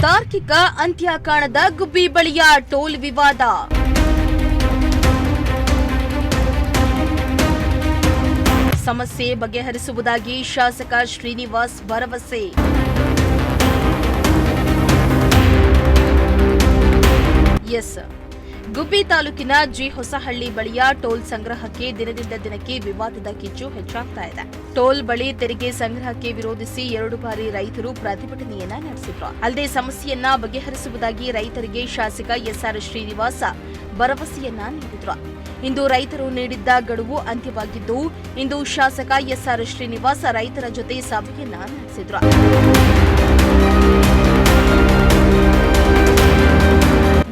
ತಾರ್ಕಿಕ ಅಂತ್ಯ ಕಾಣದ ಗುಬ್ಬಿ ಬಳಿಯ ಟೋಲ್ ವಿವಾದ. ಸಮಸ್ಯೆ ಬಗೆಹರಿಸುವುದಾಗಿ ಶಾಸಕ ಶ್ರೀನಿವಾಸ್ ಭರವಸೆ. ಗುಬ್ಬಿ ತಾಲೂಕಿನ ಜಿ ಹೊಸಹಳ್ಳಿ ಬಳಿಯ ಟೋಲ್ ಸಂಗ್ರಹಕ್ಕೆ ದಿನದಿಂದ ದಿನಕ್ಕೆ ವಿವಾದದ ಕಿಚ್ಚು ಹೆಚ್ಚಾಗ್ತಾ ಇದೆ. ಟೋಲ್ ಬಳಿ ತೆರಿಗೆ ಸಂಗ್ರಹಕ್ಕೆ ವಿರೋಧಿಸಿ 2 ಬಾರಿ ರೈತರು ಪ್ರತಿಭಟನೆಯನ್ನ ನಡೆಸಿದ್ರು. ಅಲ್ಲದೆ ಸಮಸ್ಯೆಯನ್ನ ಬಗೆಹರಿಸುವುದಾಗಿ ರೈತರಿಗೆ ಶಾಸಕ ಎಸ್ಆರ್ ಶ್ರೀನಿವಾಸ ಭರವಸೆಯನ್ನ ನೀಡಿದ್ರು. ಇಂದು ರೈತರು ನೀಡಿದ್ದ ಗಡುವು ಅಂತ್ಯವಾಗಿದ್ದು, ಇಂದು ಶಾಸಕ ಎಸ್ಆರ್ ಶ್ರೀನಿವಾಸ ರೈತರ ಜೊತೆ ಸಭೆಯನ್ನ ನಡೆಸಿದ್ರು.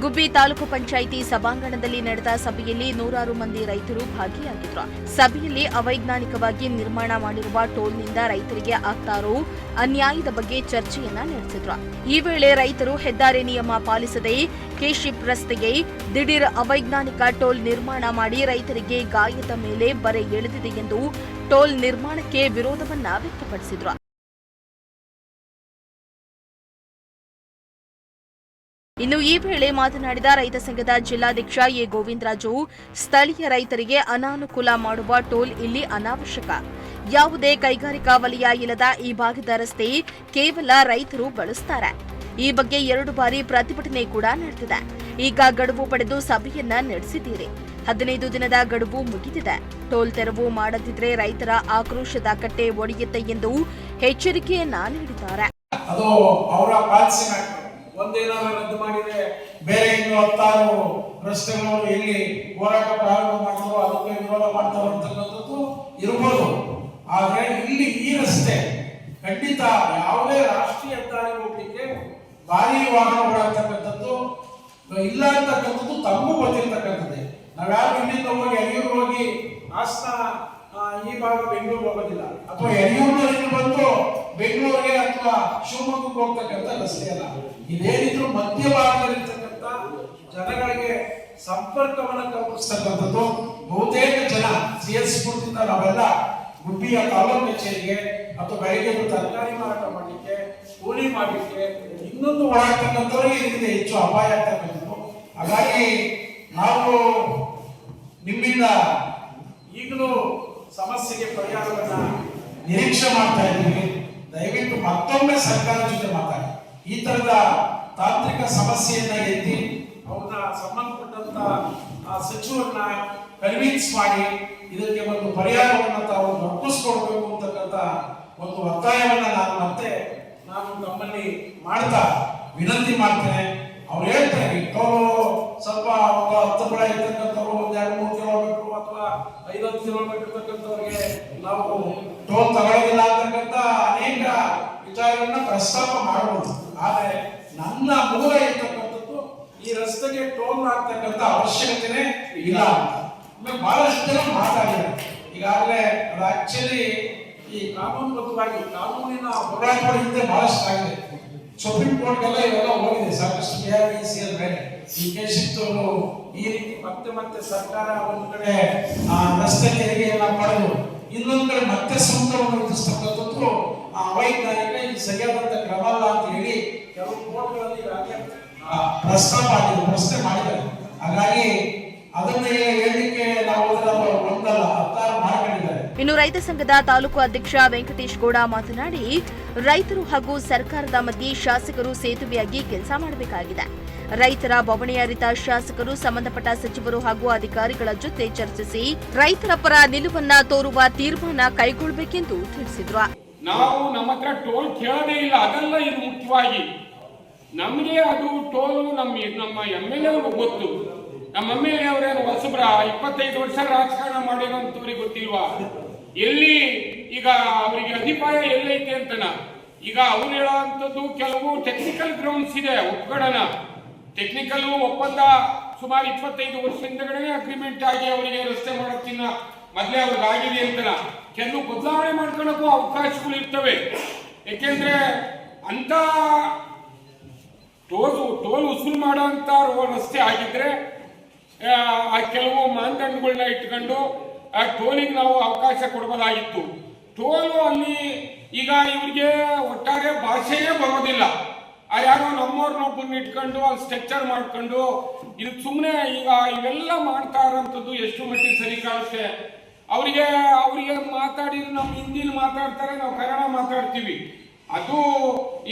ಗುಬ್ಬಿ ತಾಲೂಕು ಪಂಚಾಯಿತಿ ಸಭಾಂಗಣದಲ್ಲಿ ನಡೆದ ಸಭೆಯಲ್ಲಿ 100 ಮಂದಿ ರೈತರು ಭಾಗಿಯಾಗಿದ್ದರು. ಸಭೆಯಲ್ಲಿ ಅವೈಜ್ಞಾನಿಕವಾಗಿ ನಿರ್ಮಾಣ ಮಾಡಿರುವ ಟೋಲ್ನಿಂದ ರೈತರಿಗೆ ಆಗ್ತಾ ಇರೋ ಅನ್ಯಾಯದ ಬಗ್ಗೆ ಚರ್ಚೆಯನ್ನ ನಡೆಸಿದ್ರು. ಈ ವೇಳೆ ರೈತರು ಹೆದ್ದಾರಿ ನಿಯಮ ಪಾಲಿಸದೆ ಕೆಶಿಪ್ ರಸ್ತೆಗೆ ದಿಢೀರ್ ಅವೈಜ್ಞಾನಿಕ ಟೋಲ್ ನಿರ್ಮಾಣ ಮಾಡಿ ರೈತರಿಗೆ ಗಾಯದ ಮೇಲೆ ಬರೆ ಎಳೆದಿದೆ ಎಂದು ಟೋಲ್ ನಿರ್ಮಾಣಕ್ಕೆ ವಿರೋಧವನ್ನ ವ್ಯಕ್ತಪಡಿಸಿದ್ರು. ಇನ್ನು ಈ ವೇಳೆ ಮಾತನಾಡಿದ ರೈತ ಸಂಘದ ಜಿಲ್ಲಾಧ್ಯಕ್ಷ ಎ ಗೋವಿಂದರಾಜು, ಸ್ಥಳೀಯ ರೈತರಿಗೆ ಅನಾನುಕೂಲ ಮಾಡುವ ಟೋಲ್ ಇಲ್ಲಿ ಅನಾವಶ್ಯಕ. ಯಾವುದೇ ಕೈಗಾರಿಕಾ ವಲಯ ಇಲ್ಲದ ಈ ಭಾಗದ ರಸ್ತೆ ಕೇವಲ ರೈತರು ಬಳಸುತ್ತಾರೆ. ಈ ಬಗ್ಗೆ 2 ಬಾರಿ ಪ್ರತಿಭಟನೆ ಕೂಡ ನಡೆದಿದೆ. ಈಗ ಗಡುವು ಪಡೆದು ಸಭೆಯನ್ನ ನಡೆಸಿದ್ದೀರಿ. 15 ದಿನದ ಗಡುವು ಮುಗಿದಿದೆ. ಟೋಲ್ ತೆರವು ಮಾಡದಿದ್ರೆ ರೈತರ ಆಕ್ರೋಶದ ಕಟ್ಟೆ ಒಡೆಯುತ್ತೆ ಎಂದು ಎಚ್ಚರಿಕೆಯನ್ನ ನೀಡಿದ್ದಾರೆ. ಒಂದೇನಾದ್ರು ರದ್ದು ಮಾಡಿದ್ರೆ ಬೇರೆ ಇನ್ನು 16 ರಸ್ತೆಗಳು ಎಲ್ಲಿ ಹೋರಾಟ ಪ್ರಾರಂಭ ಮಾಡ್ತಾರೋ ಅದಕ್ಕೆ ವಿರೋಧ ಮಾಡ್ತಾರೋ ಅಂತಕ್ಕಂಥದ್ದು ಇರ್ಬೋದು. ಆದ್ರೆ ಇಲ್ಲಿ ಈ ರಸ್ತೆ ಖಂಡಿತ ಯಾವುದೇ ರಾಷ್ಟ್ರೀಯ ಹೆದ್ದಾರಿ ಹೋಗ್ಲಿಕ್ಕೆ ಭಾರಿ ವಾಹನಗಳಾಗ್ತಕ್ಕಂಥದ್ದು ಇಲ್ಲ ಅಂತಕ್ಕಂಥದ್ದು ತಮಗೂ ಗೊತ್ತಿರ್ತಕ್ಕಂಥದ್ದೇ. ನಾವ್ಯಾರು ಇಲ್ಲಿಂದ ಹೋಗಿ ಯಡಿಯೂರು ಹೋಗಿ ಹಾಸನ ಈ ಭಾಗ ಬೆಂಗಳೂರು ಹೋಗೋದಿಲ್ಲ, ಅಥವಾ ಯಡಿಯೂರಿನಲ್ಲಿ ಬಂದು ಬೆಂಗಳೂರಿಗೆ ಅಥವಾ ಶಿವಮೊಗ್ಗಕ್ಕೆ ಹೋಗ್ತಕ್ಕಂಥ ರಸ್ತೆ ಅಲ್ಲ. ಇದೇನಿದ್ರು ಮಧ್ಯ ಭಾಗದಲ್ಲಿರ್ತಕ್ಕಂಥ ಜನಗಳಿಗೆ ಸಂಪರ್ಕವನ್ನು ಕಲ್ಪಿಸ್ತಕ್ಕಂಥದ್ದು. ಬಹುತೇಕ ಜನ ಸಿಎಸ್ ಸ್ಫೂರ್ತಿಯಿಂದ ನಾವೆಲ್ಲ ಗುಬ್ಬಿಯ ತಾಲೂಕು ಕಚೇರಿಗೆ ಅಥವಾ ಬೆಳಗ್ಗೆ ತರಕಾರಿ ಮಾರಾಟ ಮಾಡಲಿಕ್ಕೆ, ಕೂಲಿ ಮಾಡಲಿಕ್ಕೆ, ಇನ್ನೊಂದು ಓಡಾಡ್ತಕ್ಕಂಥವ್ರಿಗೆ ಇದರಿಂದ ಹೆಚ್ಚು ಅಪಾಯ ಆಗ್ತಕ್ಕಂಥದ್ದು. ಹಾಗಾಗಿ ನಾವು ನಿಮ್ಮಿಂದ ಈಗಲೂ ಸಮಸ್ಯೆಗೆ ಪರಿಹಾರವನ್ನ ನಿರೀಕ್ಷೆ ಮಾಡ್ತಾ ಇದ್ದೀವಿ. ದಯವಿಟ್ಟು ಮತ್ತೊಮ್ಮೆ ಸರ್ಕಾರದ ಜೊತೆ ಮಾತಾಡಿ ಈ ತರದ ತಾಂತ್ರಿಕ ಸಮಸ್ಯೆಯನ್ನ ಎತ್ತಿ ಅವ್ರನ್ನ ಸಂಬಂಧಪಟ್ಟಂತ ಸಚಿವರನ್ನ ಕನ್ವಿನ್ಸ್ ಮಾಡಿ ಇದಕ್ಕೆ ಒಂದು ಪರಿಹಾರವನ್ನ ತಾವು ಒಪ್ಪಿಸ್ಕೊಡ್ಬೇಕು ಅಂತಕ್ಕಂಥ ಒಂದು ಒತ್ತಾಯವನ್ನ ನಾನು ನಮ್ಮಲ್ಲಿ ಮಾಡ್ತಾ ವಿನಂತಿ ಮಾಡ್ತೇನೆ. ಅವ್ರು ಹೇಳ್ತಾರೆ ಟೋಲು ಸ್ವಲ್ಪ 10 ಬಳ ಇರ್ತಕ್ಕಂಥವ್ರು 2-3 ಕಿಲೋಮೀಟರ್ ಅಥವಾ 50 ಕಿಲೋಮೀಟರ್ ಇರ್ತಕ್ಕಂಥವ್ರಿಗೆ ನಾವು ಟೋಲ್ ತಗೊಳ್ಳೋದಿಲ್ಲ ಅಂತಕ್ಕಂಥ ಅನೇಕ ವಿಚಾರಗಳನ್ನ ಪ್ರಸ್ತಾಪ ಮಾಡಬಹುದು. ಆದ್ರೆ ನನ್ನ ಮೂಲ ಇರ್ತಕ್ಕಂಥದ್ದು ಈ ರಸ್ತೆಗೆ ಟೋಲ್ ಆಗ್ತಕ್ಕಂಥ ಅವಶ್ಯಕತೆನೇ ಇಲ್ಲ ಅಂತ ಬಹಳಷ್ಟು ಜನ ಮಾತಾಡಿದ್ದಾರೆ. ಈಗಾಗಲೇ ಅದು ಆಕ್ಚುಲಿ ಈ ಕಾನೂನುಬದ್ಧವಾಗಿ ಕಾನೂನಿನ ಹೋರಾಟಗಳ ಹಿಂದೆ ಬಹಳಷ್ಟು ಆಗಿದೆ. ಸುಪ್ರೀಂ ಕೋರ್ಟ್ಗೆಲ್ಲ ಇವೆಲ್ಲ ಹೋಗಿದೆ ಸಾಕಷ್ಟು. KRECL ಮೇಲೆ ಈ ಕೇಸಿತ್ತು. ಈ ರೀತಿ ಮತ್ತೆ ಸರ್ಕಾರ ಒಂದು ಕಡೆ ರಸ್ತೆ ತೆರಿಗೆಯನ್ನ ಪಡೆದು ಇನ್ನೊಂದು ಕಡೆ ಮತ್ತೆ ಸುಂಕವನ್ನು ವಿಧಿಸ್ತಕ್ಕಂಥದ್ದು ಅವೈಜ್ಞಾನಿಕ, ಈ ಸರಿಯಾದಂತ ಕ್ರಮ ಅಲ್ಲ ಅಂತ ಹೇಳಿ ಕೆಲವು ಕೋರ್ಟ್ಗಳಲ್ಲಿ ಪ್ರಸ್ತಾಪ ಆಗಿದೆ, ಪ್ರಶ್ನೆ ಮಾಡಿದ್ದಾರೆ. ಹಾಗಾಗಿ ಅದನ್ನ ಹೇಳಲಿಕ್ಕೆ ನಾವು ಒಂದಲ್ಲ 16 ಮಾಡ್ಕೊಂಡಿದ್ದಾರೆ. ಇನ್ನು ರೈತ ಸಂಘದ ತಾಲೂಕು ಅಧ್ಯಕ್ಷ ವೆಂಕಟೇಶ್ ಗೌಡ ಮಾತನಾಡಿ, ರೈತರು ಹಾಗೂ ಸರ್ಕಾರದ ಮಧ್ಯೆ ಶಾಸಕರು ಸೇತುವೆಯಾಗಿ ಕೆಲಸ ಮಾಡಬೇಕಾಗಿದೆ. ರೈತರ ಬವಣೆ ಅರಿತ ಶಾಸಕರು ಸಂಬಂಧಪಟ್ಟ ಸಚಿವರು ಹಾಗೂ ಅಧಿಕಾರಿಗಳ ಜೊತೆ ಚರ್ಚಿಸಿ ರೈತರ ಪರ ನಿಲುವನ್ನ ತೋರುವ ತೀರ್ಮಾನ ಕೈಗೊಳ್ಳಬೇಕೆಂದು ತಿಳಿಸಿದ್ರು. ನಾವು ನಮ್ಮ ಹತ್ರ ಟೋಲ್ ಕೇಳೋದೇ ಇಲ್ಲ, ಅದೆಲ್ಲ ಇದು ಮುಖ್ಯವಾಗಿ ನಮಗೆ ಅದು ಟೋಲು ನಮ್ಮ MLA ಅವ್ರಿಗೆ ಗೊತ್ತು. ನಮ್ಮ MLA ಅವರೇನು ಹೊಸಬ್ರ 25 ವರ್ಷ ರಾಜಕಾರಣ ಮಾಡಿರೋಂಥವ್ರಿಗೆ ಗೊತ್ತಿಲ್ವಾ? ಎಲ್ಲಿ ಈಗ ಅವರಿಗೆ ಅಧಿಪಾಯ ಎಲ್ಲೈತೆ ಅಂತನ. ಈಗ ಅವ್ರು ಹೇಳೋವಂಥದ್ದು ಕೆಲವು ಟೆಕ್ನಿಕಲ್ ಗ್ರೌಂಡ್ಸ್ ಇದೆ, ಒಪ್ಕೊಳ್ಳೋಣ. ಟೆಕ್ನಿಕಲ್ ಒಪ್ಪಂದ ಸುಮಾರು 25 ವರ್ಷದಿಂದಗಡೆ ಅಗ್ರಿಮೆಂಟ್ ಆಗಿ ಅವರಿಗೆ ರಸ್ತೆ ಮಾಡೋಕ್ಕಿಂತ ಮೊದಲೇ ಅವ್ರಿಗೆ ಆಗಿದೆ ಅಂತನ. ಕೆಲವು ಬದಲಾವಣೆ ಮಾಡ್ಕೊಳ್ಳೋಕ್ಕೂ ಅವಕಾಶಗಳು ಇರ್ತವೆ. ಯಾಕೆಂದ್ರೆ ಅಂತ ಟೋಲ್ ವಸೂಲು ಮಾಡೋ ಅಂತ ರಸ್ತೆ ಆಗಿದ್ರೆ ಕೆಲವು ಮಾನದಂಡಗಳನ್ನ ಇಟ್ಕೊಂಡು ಆ ಟೋಲಿಗೆ ನಾವು ಅವಕಾಶ ಕೊಡಬಹುದಾಗಿತ್ತು. ಟೋಲು ಅಲ್ಲಿ ಈಗ ಇವರಿಗೆ ಒಟ್ಟಾರೆ ಭಾಷೆಯೇ ಬರೋದಿಲ್ಲ. ಯಾರೋ ನಮ್ಮವ್ರನ್ನೊಬ್ಬನ್ನ ಇಟ್ಕೊಂಡು ಅಲ್ಲಿ ಸ್ಟ್ರಕ್ಚರ್ ಮಾಡ್ಕೊಂಡು ಇದು ಸುಮ್ಮನೆ ಈಗ ಇವೆಲ್ಲ ಮಾಡ್ತಾ ಇರೋಂಥದ್ದು ಎಷ್ಟು ಮಟ್ಟಿಗೆ ಸರಿ ಕಾಣುತ್ತೆ. ಅವರಿಗೆ ಮಾತಾಡಿ ನಮ್ಮ ಹಿಂದಿಲಿ ಮಾತಾಡ್ತಾರೆ, ನಾವು ಕನ್ನಡ ಮಾತಾಡ್ತೀವಿ. ಅದು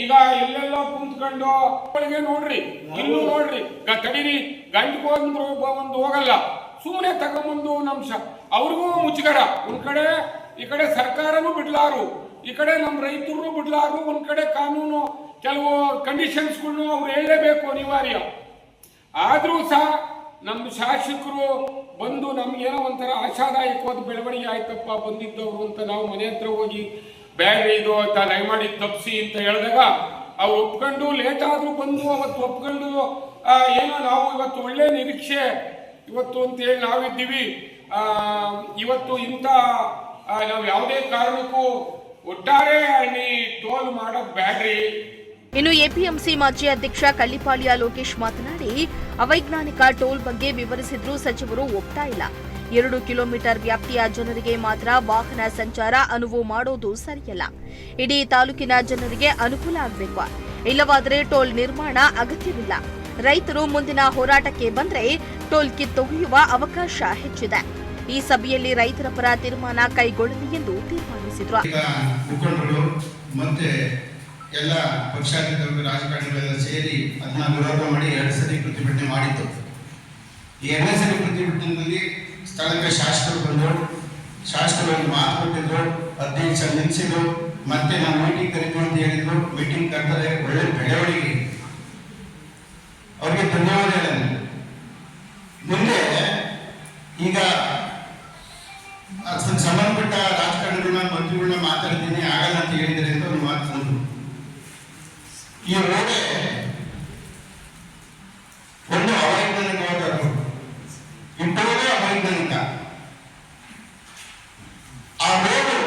ಈಗ ಎಲ್ಲೆಲ್ಲೋ ಕುಂತ್ಕೊಂಡು ಅವಳಿಗೆ ನೋಡ್ರಿ, ಇಲ್ಲೂ ನೋಡ್ರಿ, ತಡೀರಿ ಗಂಟು ಒಂದು ಹೋಗಲ್ಲ, ಸುಮ್ಮನೆ ತಗೊಂಬಂದು ಅವ್ರಿಗೂ ಮುಚ್ಚುಗರ. ಒಂದ್ ಕಡೆ ಈ ಕಡೆ ಸರ್ಕಾರನೂ ಬಿಡ್ಲಾರು, ಈ ಕಡೆ ನಮ್ಮ ರೈತರು ಬಿಡ್ಲಾರು, ಒಂದ್ ಕಡೆ ಕಾನೂನು ಕೆಲವು ಕಂಡೀಷನ್ಸ್ಗಳನ್ನು ಅವ್ರು ಹೇಳಲೇಬೇಕು ಅನಿವಾರ್ಯ. ಆದ್ರೂ ಸಹ ನಮ್ಮ ಶಾಸಕರು ಬಂದು ನಮ್ಗೇನೋ ಒಂಥರ ಆಶಾದಾಯಕವಾದ ಬೆಳವಣಿಗೆ ಆಯ್ತಪ್ಪ ಬಂದಿದ್ದವರು ಅಂತ ನಾವು ಮನೆ ಹತ್ರ ಹೋಗಿ ಬ್ಯಾಡ್ರಿ ಇದು ಅಂತ ದಯಮಾಡಿ ತಪ್ಪಿಸಿ ಅಂತ ಹೇಳಿದಾಗ ಅವ್ರು ಒಪ್ಕೊಂಡು ಲೇಟ್ ಆದ್ರೂ ಬಂದು ಅವತ್ತು ಒಪ್ಕೊಂಡು ಏನೋ ನಾವು ಇವತ್ತು ಒಳ್ಳೆ ನಿರೀಕ್ಷೆ ಇವತ್ತು ಅಂತೇಳಿ ನಾವಿದ್ದೀವಿ. ಇವತ್ತು ಇಂಥ ನಾವು ಯಾವುದೇ ಕಾರಣಕ್ಕೂ ಒಟ್ಟಾರೆ ಅಲ್ಲಿ ಟೋಲ್ ಮಾಡೋದು ಬ್ಯಾಡ್ರಿ. ಇನ್ನು ಎಪಿಎಂಸಿ ಮಾಜಿ ಅಧ್ಯಕ್ಷ ಕಳ್ಳಿಪಾಳ್ಯ ಲೋಕೇಶ್ ಮಾತನಾಡಿ, ಅವೈಜ್ಞಾನಿಕ ಟೋಲ್ ಬಗ್ಗೆ ವಿವರಿಸಿದ್ರೂ ಸಚಿವರು ಒಪ್ತಾ ಇಲ್ಲ. 2 ಕಿಲೋಮೀಟರ್ ವ್ಯಾಪ್ತಿಯ ಜನರಿಗೆ ಮಾತ್ರ ವಾಹನ ಸಂಚಾರ ಅನುವು ಮಾಡೋದು ಸರಿಯಲ್ಲ. ಇಡೀ ತಾಲೂಕಿನ ಜನರಿಗೆ ಅನುಕೂಲ ಆಗಬೇಕು. ಇಲ್ಲವಾದರೆ ಟೋಲ್ ನಿರ್ಮಾಣ ಅಗತ್ಯವಿಲ್ಲ. ರೈತರು ಮುಂದಿನ ಹೋರಾಟಕ್ಕೆ ಬಂದ್ರೆ ಟೋಲ್ ಕಿತ್ತೊಗೆಯುವ ಅವಕಾಶ ಹೆಚ್ಚಿದೆ. ಈ ಸಭೆಯಲ್ಲಿ ರೈತರ ಪರ ತೀರ್ಮಾನ ಕೈಗೊಳ್ಳಲಿ ಎಂದು ತೀರ್ಮಾನಿಸಿದರು. ಎಲ್ಲ ಪಕ್ಷಾತೀತರು ರಾಜಕಾರಣಿಗಳೆಲ್ಲ ಸೇರಿ ಅದನ್ನ ವಿರೋಧ ಮಾಡಿ 2 ಸರಿ ಪ್ರತಿಭಟನೆ ಮಾಡಿತ್ತು. ಈ 2ನೇ ಸರಿ ಪ್ರತಿಭಟನೆಯಲ್ಲಿ ಸ್ಥಳಕ್ಕೆ ಶಾಸಕರು ಬಂದರು, ಶಾಸಕರು ಮಾತು ಕೊಟ್ಟಿದ್ರು, 15 ನಿಮಿಷ ನಿಲ್ಲಿಸಿದ್ರು, ಮತ್ತೆ ನಾವು ಮೀಟಿಂಗ್ ಕರಿತೀವಿ ಅಂತ ಹೇಳಿದ್ರು. ಮೀಟಿಂಗ್ ಕರೆದರೆ ಒಳ್ಳೆ ಬೆಳವಣಿಗೆ, ಅವ್ರಿಗೆ ಧನ್ಯವಾದ ಹೇಳೋಣ. ಮುಂದೆ ಈಗ ಅದಕ್ಕೆ ಸಂಬಂಧಪಟ್ಟ ರಾಜಕಾರಣಿಗಳನ್ನ ಮಂತ್ರಿಗಳನ್ನ ಮಾತಾಡ್ತೀನಿ ಆಗಲ್ಲ ಅಂತ ಹೇಳಿದರೆ ಅಂತ ಒಂದು ಮಾತು ಬಂದ್ರು. ಈ ರೋಡೆ ಒಂದು ಅವೈಜ್ಞಾನಿಕವಾದ ರೋಡ್, ಇಂಥವರೇ ಅವೈಜ್ಞಾನಿಕ. ಆ ರೋಡು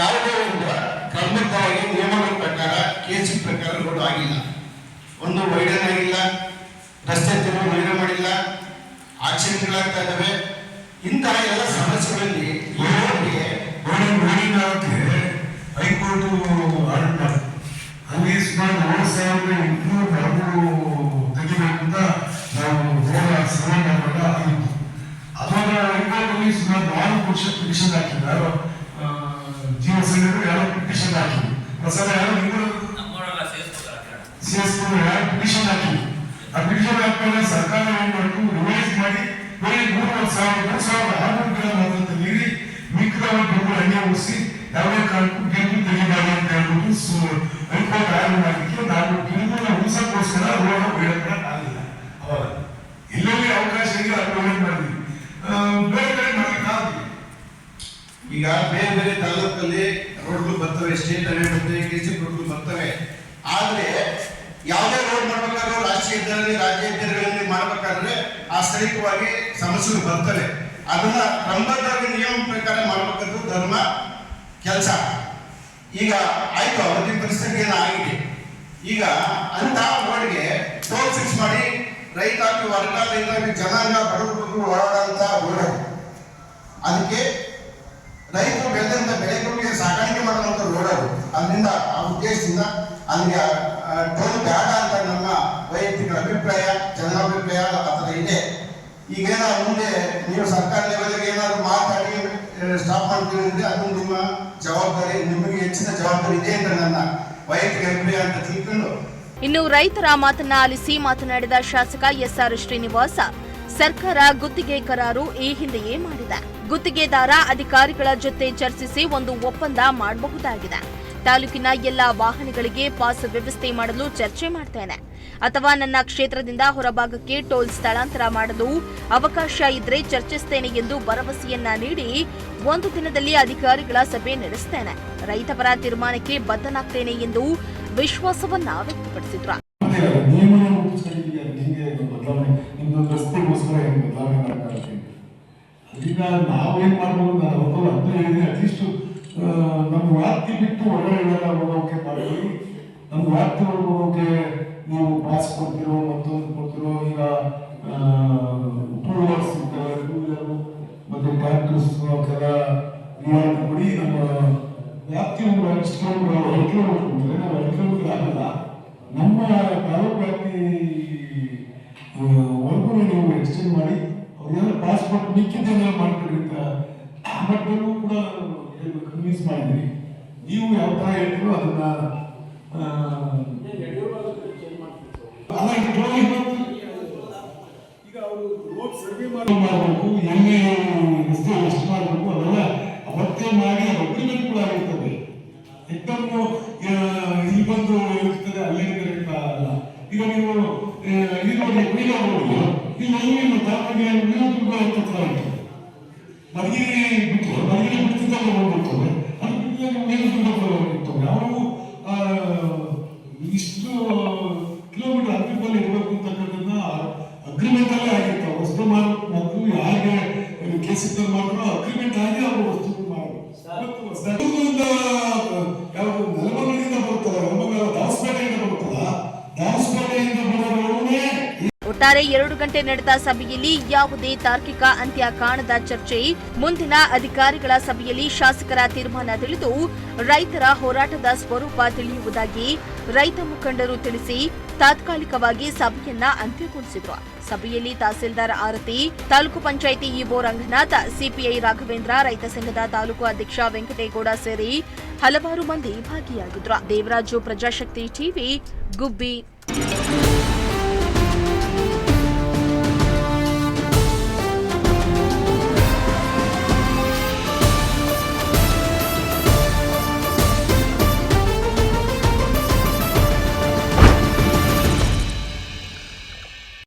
ಯಾವುದೇ ಒಂದು ಕ್ರಮಬದ್ಧವಾಗಿ ನಿಯಮಗಳ ಪ್ರಕಾರ ಕೆಸಿ ಪ್ರಕಾರ ರೋಡ್ ಆಗಿಲ್ಲ. ಒಂದು ವೈಡನ್ ಆಗಿಲ್ಲ, ರಸ್ತೆ ತಿರುವು ವೈಡ ಮಾಡಿಲ್ಲ, ಆಕ್ಸಿಡೆಂಟ್ಗಳಾಗ್ತಾ ಇದ್ದಾವೆ. ಇಂತಹ ಎಲ್ಲ ಸಮಸ್ಯೆಗಳಲ್ಲಿ ಈ ರೋಡ್ಗೆ ಹೈಕೋರ್ಟ್ ಆರ್ಡರ್ ಮಾಡಿದೆ. ಅಲ್ಲಿ ಸುಮಾರು 7,800 ತೆಗಿಬೇಕು ಅಂತ ನಾವು ರೋಡ್ ಸರ್ವೆ ಮಾಡುವಾಗ ಆಗಿತ್ತು. ಅವಾಗ ಹೈಕೋರ್ಟಲ್ಲಿ ಸುಮಾರು 4 ವರ್ಷ ಪಿಟಿಷನ್ ಹಾಕಿದ್ರು. ಜೀವ ಸಂಘಟನೆ ಯಾರು ಪಿಟಿಷನ್ ಹಾಕಿದ್ರು, ಪ್ರಸಾದ ಯಾರು ಸಿಎಸ್ಪುರ ಯಾರು ಪಿಟಿಷನ್ ಹಾಕಿದ್ರು. ಆ ಪಿಟಿಷನ್ ಹಾಕಿದ್ರೆ ಸರ್ಕಾರ ಏನ್ ಮಾಡಿದ್ರು, ರಿವೈಸ್ ಮಾಡಿ ಬರೀ 3,600 ಗಿಡ ನೀಡಿ ಮಿಕ್ಕಿದ ಗಿಡಗಳು ಹಣ್ಣೆ ಉಳಿಸಿ ಯಾವುದೇ ಕಾರಣಕ್ಕೂ ಗಿಡಗಳು ತೆಗಿಬಾರ್ದು ಅಂತ ಹೇಳ್ಬಿಟ್ಟು ಹೈಕೋರ್ಟ್ ಆರ್ಡರ್ ಮಾಡಲಿಕ್ಕೆ ನಾವು ಗಿಡಗಳನ್ನ ಉಳಿಸೋಕ್ಕೋಸ್ಕರ ರೋಡ್ ವೈಡನ್ ಆಗಲಿಲ್ಲ. ಅವಾಗ ಎಲ್ಲೆಲ್ಲಿ ಅವಕಾಶ ಇದೆ ಅದು ವೈಡನ್ ಮಾಡಿದ್ವಿ, ಬೇರೆ ಕಡೆ ಮಾಡ್ಲಿಕ್ಕೆ ಆಗಲಿಲ್ಲ. ಈಗ ಬೇರೆ ಬೇರೆ ತಾಲೂಕಲ್ಲಿ ರೋಡ್ಗಳು ಬರ್ತವೆ, ಸ್ಟೇಟ್ ಹೈವೇ ಬರ್ತವೆ, ಕೆಸಿ ರೋಡ್ಗಳು ಬರ್ತವೆ. ಆದ್ರೆ ಯಾವುದೇ ರೋಡ್ ಮಾಡ್ಬೇಕಾದ್ರೂ ರಾಷ್ಟ್ರೀಯ ಹೆದ್ದಾರಿ ರಾಜ್ಯ ಹೆದ್ದಾರಿಗಳಲ್ಲಿ ಮಾಡ್ಬೇಕಾದ್ರೆ ಆ ಸ್ಥಳೀಯವಾಗಿ ಸಮಸ್ಯೆಗಳು ಬರ್ತವೆ. ಅದನ್ನ ಕ್ರಮಬದ್ಧವಾಗಿ ನಿಯಮ ಪ್ರಕಾರ ಮಾಡ್ಬೇಕಾದ್ರು ಧರ್ಮ ಕೆಲಸ. ಈಗ ಆಯ್ತು, ಅವಧಿ ಪರಿಸ್ಥಿತಿ ಏನಾಗಿದೆ. ಈಗ ಅಂತ ರೋಡ್ಗೆ ಟೋಲ್ ಫಿಕ್ಸ್ ಮಾಡಿ ರೈತಾಪಿ ವರ್ಗ ರೈತಾಪಿ ಜನಾಂಗ ಬಡವರು ಓಡಾಡುವಂತ ರೋಡ್, ಅದಕ್ಕೆ ರೈತರು ಬೆಳೆದಂತ ಬೆಳೆಗಳಿಗೆ ಸಾಗಾಣಿಕೆ ಮಾಡುವಂತ ರೋಡ್ ಅದು. ಅದರಿಂದ ಆ ಉದ್ದೇಶದಿಂದ ಅಲ್ಲಿಗೆ ಟೋಲ್ ಬೇಡ ಅಂತ ನಮ್ಮ ವೈಯಕ್ತಿಕ ಅಭಿಪ್ರಾಯ, ಜನಾಭಿಪ್ರಾಯ ಆ ಥರ ಇದೆ. ಈಗೇನ ಮುಂದೆ ನೀವು ಸರ್ಕಾರ ಲೆವೆಲ್ಗೆ ಏನಾದ್ರು ಮಾತಾಡಿ ಸ್ಟಾಪ್ ಮಾಡ್ತೀವಿ ಅಂದ್ರೆ ಅದು ನಿಮ್ಮ ಜವಾಬ್ದಾರಿ, ನಿಮಗೆ ಹೆಚ್ಚಿನ ಜವಾಬ್ದಾರಿ ಇದೆ ಅಂತ ನನ್ನ ವೈಯಕ್ತಿಕ ಅಭಿಪ್ರಾಯ ಅಂತ ತಿಳ್ಕೊಂಡು. ಇನ್ನು ರೈತರ ಮಾತನ್ನ ಆಲಿಸಿ ಮಾತನಾಡಿದ ಶಾಸಕ ಎಸ್ಆರ್ ಶ್ರೀನಿವಾಸ, ಸರ್ಕಾರ ಗುತ್ತಿಗೆ ಕರಾರು ಈ ಹಿಂದೆಯೇ ಮಾಡಿದೆ. ಗುತ್ತಿಗೆದಾರ ಅಧಿಕಾರಿಗಳ ಜೊತೆ ಚರ್ಚಿಸಿ ಒಂದು ಒಪ್ಪಂದ ಮಾಡಬಹುದಾಗಿದೆ. ತಾಲೂಕಿನ ಎಲ್ಲಾ ವಾಹನಗಳಿಗೆ ಪಾಸ್ ವ್ಯವಸ್ಥೆ ಮಾಡಲು ಚರ್ಚೆ ಮಾಡ್ತೇನೆ, ಅಥವಾ ನನ್ನ ಕ್ಷೇತ್ರದಿಂದ ಹೊರಭಾಗಕ್ಕೆ ಟೋಲ್ ಸ್ಥಳಾಂತರ ಮಾಡಲು ಅವಕಾಶ ಇದ್ರೆ ಚರ್ಚಿಸುತ್ತೇನೆ ಎಂದು ಭರವಸೆಯನ್ನ ನೀಡಿ 1 ದಿನದಲ್ಲಿ ಅಧಿಕಾರಿಗಳ ಸಭೆ ನಡೆಸುತ್ತೇನೆ. ರೈತಪರ ತೀರ್ಮಾನಕ್ಕೆ ಬದ್ಧನಾಗ್ತೇನೆ ಎಂದು ವಿಶ್ವಾಸವನ್ನ ವ್ಯಕ್ತಪಡಿಸಿದ್ರು. ನಾವೇನ್ ಮಾಡ್ಬೋದು, ನಾನು ಹೇಳಿದ್ರೆ ಅಟ್ಲೀಸ್ಟ್ ನಮ್ಮ ವ್ಯಾಪ್ತಿ ಬಿಟ್ಟು ಹೊರಗಡೆ ಹೋಗೋಕೆ ಮಾಡ್ತೀವಿ. ನಮ್ಮ ವ್ಯಾಪ್ತಿ ಹೋಗೋಕೆ ನೀವು ಪಾಸ್ ಕೊಡ್ತಿರೋ, ಮತ್ತೊಂದು ಕೊಡ್ತಿರೋ. ಈಗ 2 ವೀಲರ್ಸ್ ಇರ್ತವೆ, 2 ವೀಲರ್ ಮತ್ತೆ ಟ್ರ್ಯಾಕ್ಟರ್ಸ್ ಕೆಲ ರಿಯಾಯಿತಿ ಕೊಡಿ. ನಮ್ಮ ವ್ಯಾಪ್ತಿ ಒಂದು 2 ಕಿಲೋಮೀಟರ್ 2 ಕಿಲೋಮೀಟರ್ ಕೊಡ್ತಾರೆ, ನಾವು 2 ಕಿಲೋಮೀಟರ್ ಆಗಲ್ಲ. ವರ್ಗು ನೀವು ಎಕ್ಸ್ಟೆಂಡ್ ಮಾಡಿ ಅವ್ರಿಗೆಲ್ಲ ಪಾಸ್ಪೋರ್ಟ್ ಮಿಕ್ಕಿದ್ದೆಲ್ಲ ಮಾಡ್ಕೊಡ್ರಿ ಅಂತ ಮಟ್ಟಲ್ಲೂ ಕೂಡ ಕನ್ವಿನ್ಸ್ ಮಾಡಿದ್ರಿ. ನೀವು ಯಾವ ಥರ ಹೇಳ್ತೀರೋ ಅದನ್ನ ಈಗ ಅವರು ರೋಡ್ ಸರ್ವೆ ಮಾಡಬೇಕು, ಎಲ್ಲಿ ರಸ್ತೆ ಎಷ್ಟು ಮಾಡಬೇಕು ಅದೆಲ್ಲ ಅವತ್ತೇ ಮಾಡಿ ಅಗ್ರಿಮೆಂಟ್ ಕೂಡ ಆಗಿರ್ತದೆ. ಎಕ್ದಮ್ಮು ಇಲ್ಲಿ ಬಂದು ಇರ್ತದೆ ಅಲ್ಲೇ ಅಲ್ಲ. ಈಗ ನೀವು ಇಲ್ಲಿ ನೋಡಿ ಕುಯ್ಲ ಹೋಗಿ ಇಲ್ಲಿ ತಾಪಗೆ ತುಂಬ ಮಡಗಿರಿ ಬಿಟ್ಟು ಮಡಗಿರಿ ಬಿಡ್ತಿದ್ದಾಗ ಹೋಗ್ಬಿಡ್ತದೆ, ಅದು ಬಿಟ್ಟಿದಾಗ ನೀರು ತುಂಬ ಹೋಗ್ಬಿಡ್ತವೆ. ಅವರು ಇಷ್ಟು ಕಿಲೋಮೀಟರ್ ಹತ್ತಿರದಲ್ಲಿ ಇರಬೇಕು ಅಂತಕ್ಕಂಥದ್ದನ್ನ ಅಗ್ರಿಮೆಂಟ್ ಅಲ್ಲೇ ಆಗಿರ್ತಾವೆ. ವಸ್ತು ಮಾರೋದು ಮತ್ತು ಯಾರಿಗೆ ಕೇಸಿದ್ದ ಮಾಡಿದ್ರು ಅಗ್ರಿಮೆಂಟ್ ಆಗಿ ಅವರು ವಸ್ತುಗಳು ಮಾಡಬೇಕು. ಯಾವುದು ನೆಲಮಂಗಲಿಂದ ಬರುತ್ತಲ್ಲ, ನೆಲಮಂಗಲ ದಾಸಪೇಟೆಯಿಂದ ಬರುತ್ತಲ್ಲ, ದಾಸಪೇಟೆಯಿಂದ ಬರೋನೇ. ಒಟ್ಟಾರೆ 2 ಗಂಟೆ ನಡೆದ ಸಭೆಯಲ್ಲಿ ಯಾವುದೇ ತಾರ್ಕಿಕ ಅಂತ್ಯ ಕಾಣದ ಚರ್ಚೆ. ಮುಂದಿನ ಅಧಿಕಾರಿಗಳ ಸಭೆಯಲ್ಲಿ ಶಾಸಕರ ತೀರ್ಮಾನ ತಿಳಿದು ರೈತರ ಹೋರಾಟದ ಸ್ವರೂಪ ತಿಳಿಯುವುದಾಗಿ ರೈತ ಮುಖಂಡರು ತಿಳಿಸಿ ತಾತ್ಕಾಲಿಕವಾಗಿ ಸಭೆಯನ್ನ ಅಂತ್ಯಗೊಳಿಸಿದ್ರು. ಸಭೆಯಲ್ಲಿ ತಹಸೀಲ್ದಾರ್ ಆರತಿ, ತಾಲೂಕು ಪಂಚಾಯಿತಿ ಇಒ ರಂಗನಾಥ್, ಸಿಪಿಐ ರಾಘವೇಂದ್ರ, ರೈತ ಸಂಘದ ತಾಲೂಕು ಅಧ್ಯಕ್ಷ ವೆಂಕಟೇಗೌಡ ಸೇರಿ ಹಲವಾರು ಮಂದಿ ಭಾಗಿಯಾಗಿದ್ರು. ದೇವರಾಜು, ಪ್ರಜಾಶಕ್ತಿ ಟಿವಿ, ಗುಬ್ಬಿ.